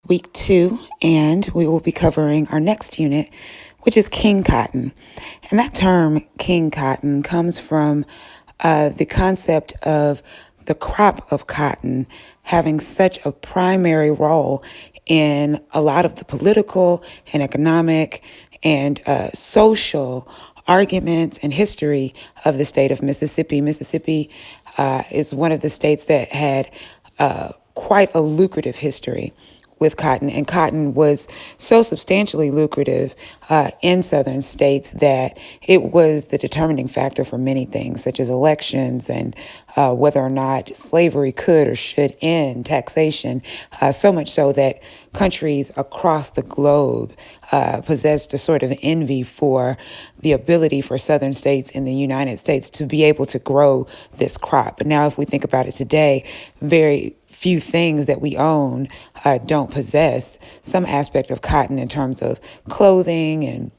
week 2, and we will be covering our next unit, which is king cotton. And that term, king cotton, comes from the concept of the crop of cotton having such a primary role in a lot of the political and economic and social arguments and history of the state of Mississippi. Mississippi is one of the states that had quite a lucrative history with cotton, and cotton was so substantially lucrative in southern states that it was the determining factor for many things, such as elections and whether or not slavery could or should end, taxation, so much so that countries across the globe possessed a sort of envy for the ability for southern states in the United States to be able to grow this crop. But now if we think about it today, very few things that we own don't possess some aspect of cotton in terms of clothing and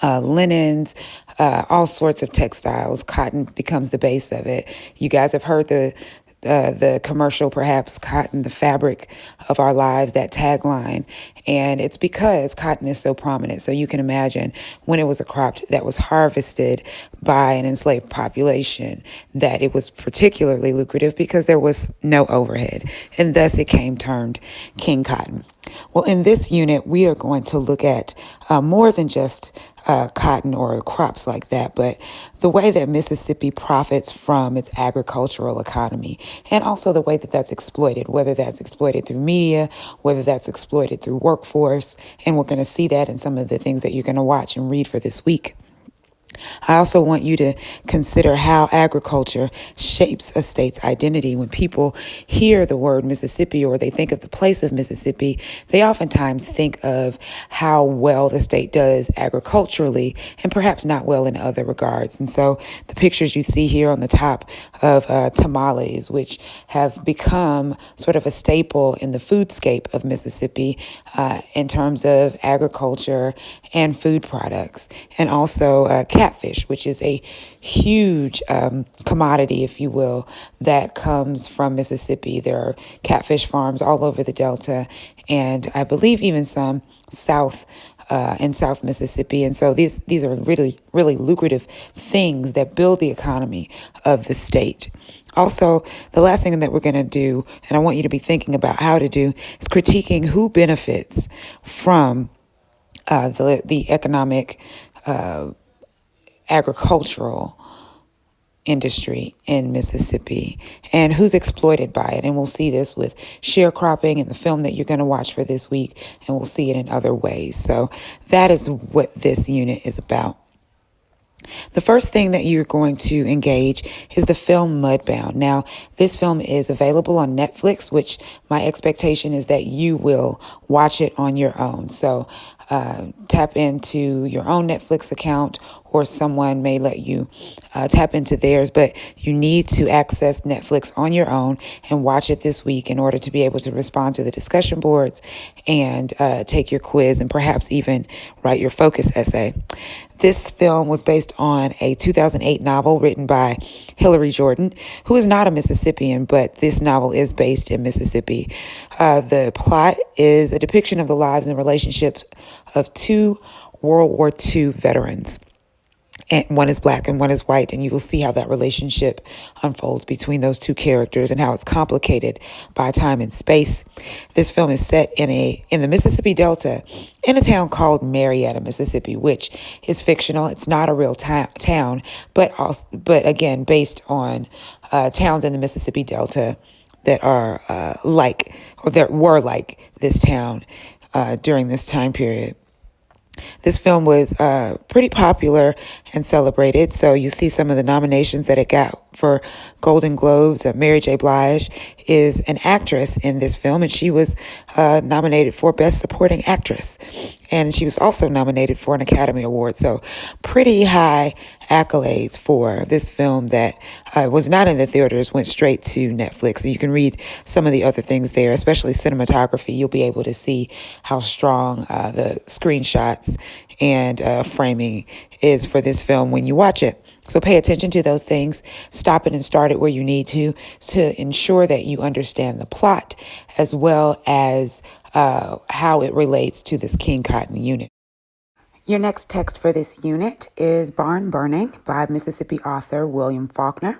linens, all sorts of textiles. Cotton becomes the base of it. You guys have heard the commercial, perhaps, cotton, the fabric of our lives, that tagline. And it's because cotton is so prominent. So you can imagine when it was a crop that was harvested by an enslaved population, that it was particularly lucrative because there was no overhead. And thus it came termed king cotton. Well, in this unit, we are going to look at more than just cotton or crops like that, but the way that Mississippi profits from its agricultural economy, and also the way that that's exploited, whether that's exploited through media, whether that's exploited through workforce. And we're going to see that in some of the things that you're going to watch and read for this week. I also want you to consider how agriculture shapes a state's identity. When people hear the word Mississippi or they think of the place of Mississippi, they oftentimes think of how well the state does agriculturally and perhaps not well in other regards. And so the pictures you see here on the top of tamales, which have become sort of a staple in the foodscape of Mississippi in terms of agriculture and food products, and also catfish, which is a huge commodity, if you will, that comes from Mississippi. There are catfish farms all over the Delta, and I believe even some south in South Mississippi. And so these are really, really lucrative things that build the economy of the state. Also, the last thing that we're going to do, and I want you to be thinking about how to do, is critiquing who benefits from the economic agricultural industry in Mississippi and who's exploited by it. And we'll see this with sharecropping in the film that you're going to watch for this week, and we'll see it in other ways. So that is what this unit is about. The first thing that you're going to engage is the film Mudbound. Now, this film is available on Netflix, which my expectation is that you will watch it on your own. So tap into your own Netflix account, or someone may let you tap into theirs, but you need to access Netflix on your own and watch it this week in order to be able to respond to the discussion boards and take your quiz and perhaps even write your focus essay. This film was based on a 2008 novel written by Hillary Jordan, who is not a Mississippian, but this novel is based in Mississippi. The plot is a depiction of the lives and relationships of two World War II veterans. And one is black and one is white, and you will see how that relationship unfolds between those two characters and how it's complicated by time and space. This film is set in the Mississippi Delta in a town called Marietta, Mississippi, which is fictional. It's not a real town, but again based on towns in the Mississippi Delta that are that were like this town during this time period. This film was pretty popular and celebrated. So you see some of the nominations that it got for Golden Globes. Mary J. Blige is an actress in this film, and she was nominated for Best Supporting Actress. And she was also nominated for an Academy Award. So pretty high accolades for this film that was not in the theaters, went straight to Netflix. So you can read some of the other things there, especially cinematography. You'll be able to see how strong the screenshots and framing is for this film when you watch it. So pay attention to those things. Stop it and start it where you need to ensure that you understand the plot as well as how it relates to this King Cotton unit. Your next text for this unit is Barn Burning by Mississippi author William Faulkner,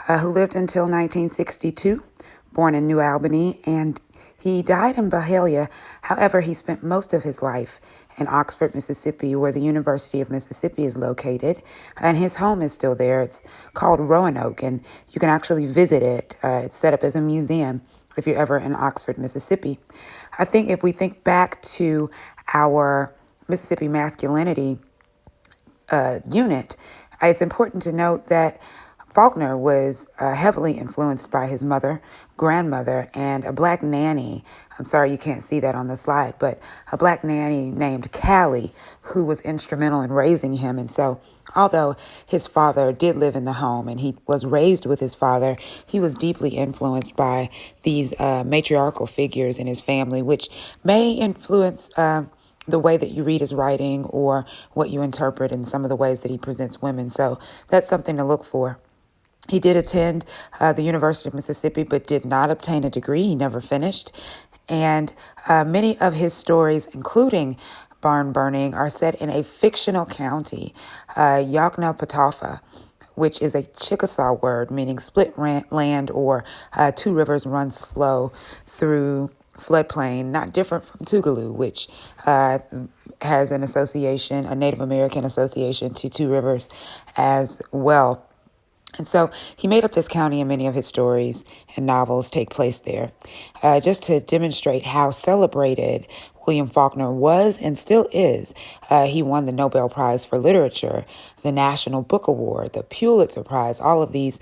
who lived until 1962, born in New Albany, and he died in Byhalia. However, he spent most of his life in Oxford, Mississippi, where the University of Mississippi is located, and his home is still there. It's called Roanoke, and you can actually visit it. It's set up as a museum if you're ever in Oxford, Mississippi. I think if we think back to our Mississippi masculinity unit, it's important to note that Faulkner was heavily influenced by his mother, grandmother, and a black nanny. I'm sorry you can't see that on the slide, but a black nanny named Callie, who was instrumental in raising him. And so, although his father did live in the home and he was raised with his father, he was deeply influenced by these matriarchal figures in his family, which may influence the way that you read his writing or what you interpret in some of the ways that he presents women. So that's something to look for. He did attend the University of Mississippi, but did not obtain a degree. He never finished. And many of his stories, including Barn Burning, are set in a fictional county, Yoknapatawpha, which is a Chickasaw word meaning split land or two rivers run slow through floodplain, not different from Tougaloo, which has an association, a Native American association to Two Rivers as well. And so he made up this county, and many of his stories and novels take place there. Just to demonstrate how celebrated William Faulkner was and still is, he won the Nobel Prize for Literature, the National Book Award, the Pulitzer Prize, all of these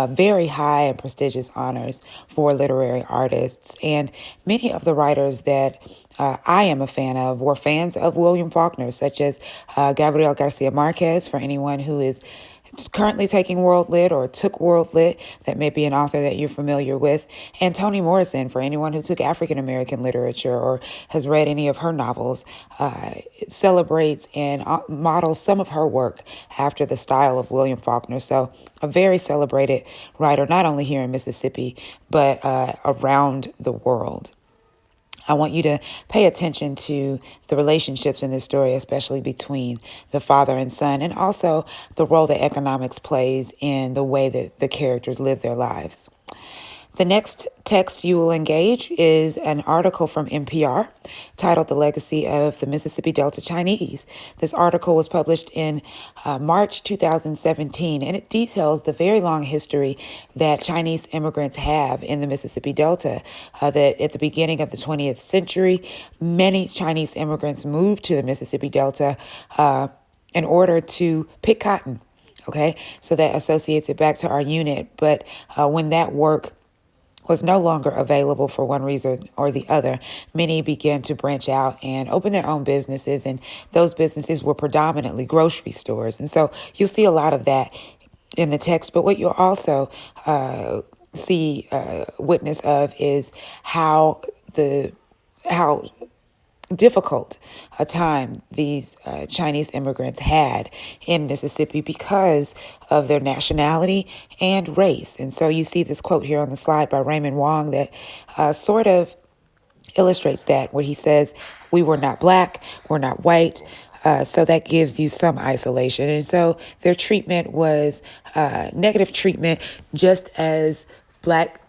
very high and prestigious honors for literary artists. And many of the writers that I am a fan of were fans of William Faulkner, such as Gabriel Garcia Marquez, for anyone who is currently taking World Lit or took World Lit, that may be an author that you're familiar with, and Toni Morrison, for anyone who took African American literature or has read any of her novels. It celebrates and models some of her work after the style of William Faulkner. So a very celebrated writer, not only here in Mississippi, but around the world. I want you to pay attention to the relationships in this story, especially between the father and son, and also the role that economics plays in the way that the characters live their lives. The next text you will engage is an article from NPR titled The Legacy of the Mississippi Delta Chinese. This article was published in March 2017, and it details the very long history that Chinese immigrants have in the Mississippi Delta. That at the beginning of the 20th century, many Chinese immigrants moved to the Mississippi Delta in order to pick cotton. Okay, so that associates it back to our unit. But when that work was no longer available for one reason or the other, many began to branch out and open their own businesses, and those businesses were predominantly grocery stores. And so you'll see a lot of that in the text, but what you'll also see witness of is how difficult a time these Chinese immigrants had in Mississippi because of their nationality and race. And so you see this quote here on the slide by Raymond Wong that sort of illustrates that, where he says, "We were not black, we're not white." So that gives you some isolation. And so their treatment was negative treatment, just as black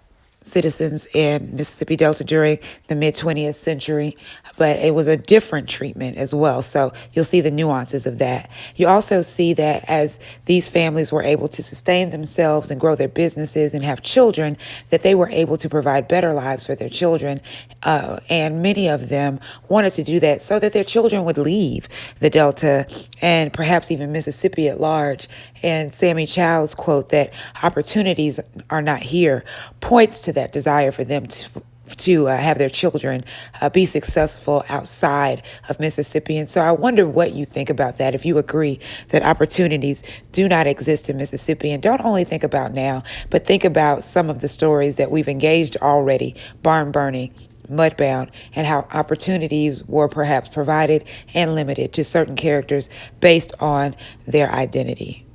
citizens in Mississippi Delta during the mid-20th century, but it was a different treatment as well. So you'll see the nuances of that. You also see that as these families were able to sustain themselves and grow their businesses and have children, that they were able to provide better lives for their children. And many of them wanted to do that so that their children would leave the Delta and perhaps even Mississippi at large. And Sammy Child's quote that opportunities are not here points to that desire for them to have their children be successful outside of Mississippi. And so I wonder what you think about that, if you agree that opportunities do not exist in Mississippi. And don't only think about now, but think about some of the stories that we've engaged already: Barn Burning, Mudbound, and how opportunities were perhaps provided and limited to certain characters based on their identity.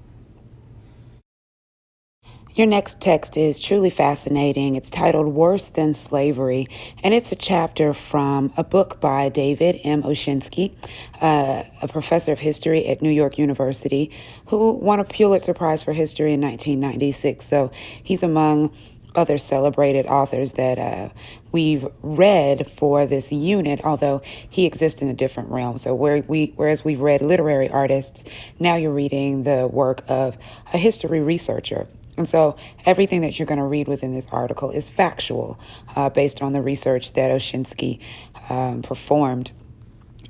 Your next text is truly fascinating. It's titled Worse Than Slavery, and it's a chapter from a book by David M. Oshinsky, a professor of history at New York University, who won a Pulitzer Prize for History in 1996. So he's among other celebrated authors that we've read for this unit, although he exists in a different realm. So whereas we've read literary artists, now you're reading the work of a history researcher. And so everything that you're going to read within this article is factual, based on the research that Oshinsky performed.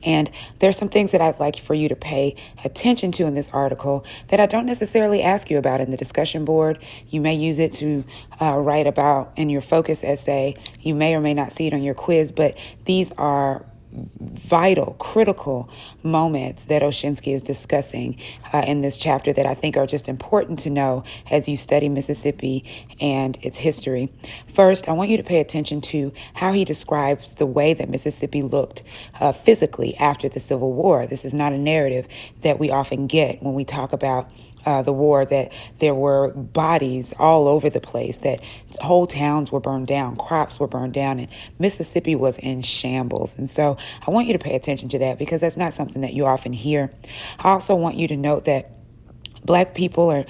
And there's some things that I'd like for you to pay attention to in this article that I don't necessarily ask you about in the discussion board. You may use it to write about in your focus essay. You may or may not see it on your quiz, but these are vital, critical moments that Oshinsky is discussing in this chapter that I think are just important to know as you study Mississippi and its history. First, I want you to pay attention to how he describes the way that Mississippi looked physically after the Civil War. This is not a narrative that we often get when we talk about the war, that there were bodies all over the place, that whole towns were burned down, crops were burned down, and Mississippi was in shambles. And so I want you to pay attention to that because that's not something that you often hear. I also want you to note that Black people, or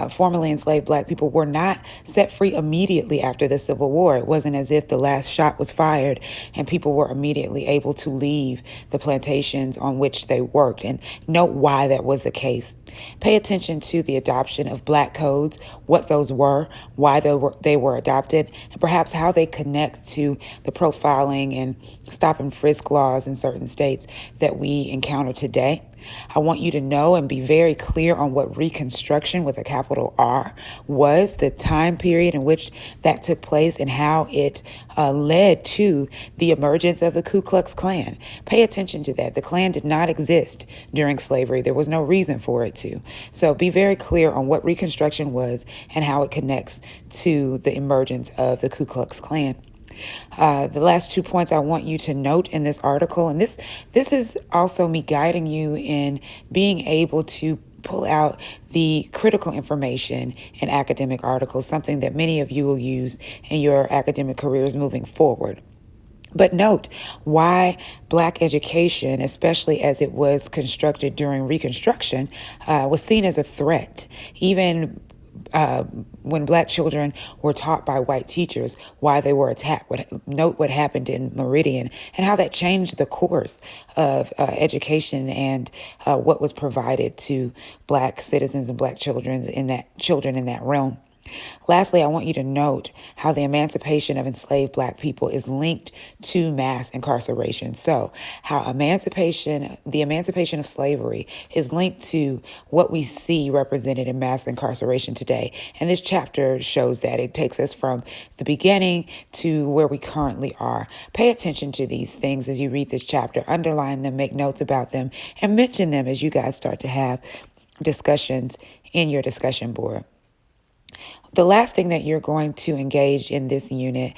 formerly enslaved Black people, were not set free immediately after the Civil War. It wasn't as if the last shot was fired and people were immediately able to leave the plantations on which they worked. And note why that was the case. Pay attention to the adoption of Black codes, what those were, why they were adopted, and perhaps how they connect to the profiling and stop and frisk laws in certain states that we encounter today. I want you to know and be very clear on what Reconstruction with a capital R was, the time period in which that took place, and how it led to the emergence of the Ku Klux Klan. Pay attention to that. The Klan did not exist during slavery. There was no reason for it to. So be very clear on what Reconstruction was and how it connects to the emergence of the Ku Klux Klan. The last 2 points I want you to note in this article, and this is also me guiding you in being able to pull out the critical information in academic articles, something that many of you will use in your academic careers moving forward. But note why Black education, especially as it was constructed during Reconstruction, was seen as a threat. Even when Black children were taught by white teachers why they were attacked. Note what happened in Meridian and how that changed the course of education and what was provided to Black citizens and Black children in that realm. Lastly, I want you to note how the emancipation of enslaved Black people is linked to mass incarceration. So how the emancipation of slavery is linked to what we see represented in mass incarceration today. And this chapter shows that. It takes us from the beginning to where we currently are. Pay attention to these things as you read this chapter, underline them, make notes about them, and mention them as you guys start to have discussions in your discussion board. The last thing that you're going to engage in this unit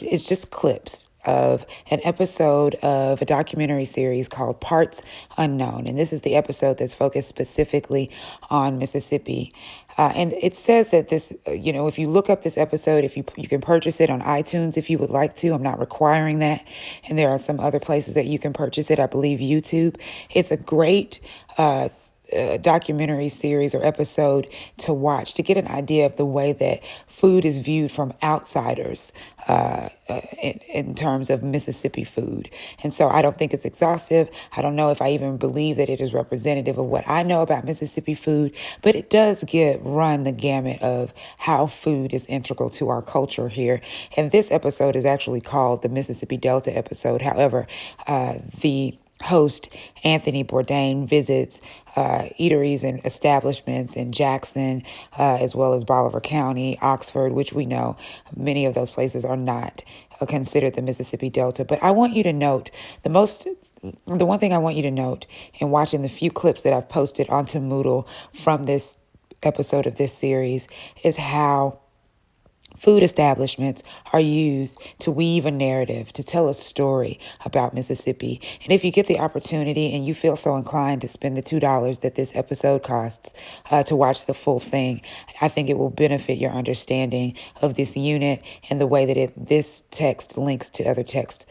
is just clips of an episode of a documentary series called Parts Unknown. And this is the episode that's focused specifically on Mississippi. And it says that this, if you look up this episode, if you can purchase it on iTunes if you would like to. I'm not requiring that. And there are some other places that you can purchase it. I believe YouTube. It's a great documentary series or episode to watch to get an idea of the way that food is viewed from outsiders in terms of Mississippi food. And so I don't think it's exhaustive. I don't know if I even believe that it is representative of what I know about Mississippi food, but it does run the gamut of how food is integral to our culture here. And this episode is actually called the Mississippi Delta episode. However, the host, Anthony Bourdain, visits eateries and establishments in Jackson, as well as Bolivar County, Oxford, which we know many of those places are not considered the Mississippi Delta. But I want you to note the one thing I want you to note in watching the few clips that I've posted onto Moodle from this episode of this series is how food establishments are used to weave a narrative, to tell a story about Mississippi. And if you get the opportunity and you feel so inclined to spend the $2 that this episode costs to watch the full thing, I think it will benefit your understanding of this unit and the way that this text links to other texts